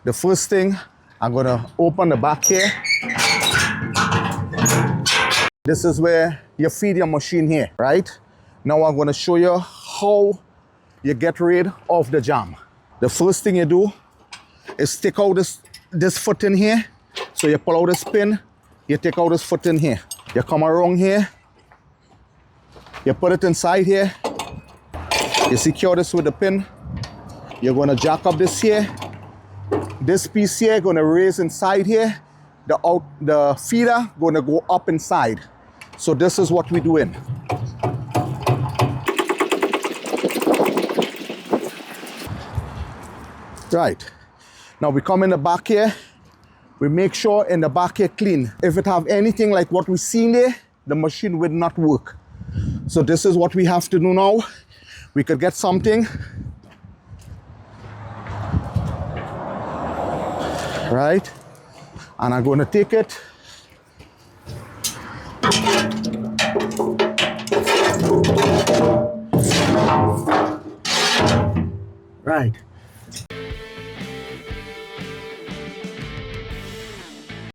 The first thing, I'm gonna open the back here. This is where you feed your machine here, right? Now I'm gonna show you how you get rid of the jam. The first thing you do is take out this foot in here. So you pull out this pin, you take out this foot in here. You come around here, you put it inside here, you secure this with the pin. You're gonna jack up this here. This piece here gonna raise inside here. The feeder gonna go up inside. So this is what we do in. Right. Now we come in the back here. We make sure in the back here clean. If it have anything like what we seen there, the machine will not work. So this is what we have to do now. We could get something. Right? And I'm gonna take it. Right.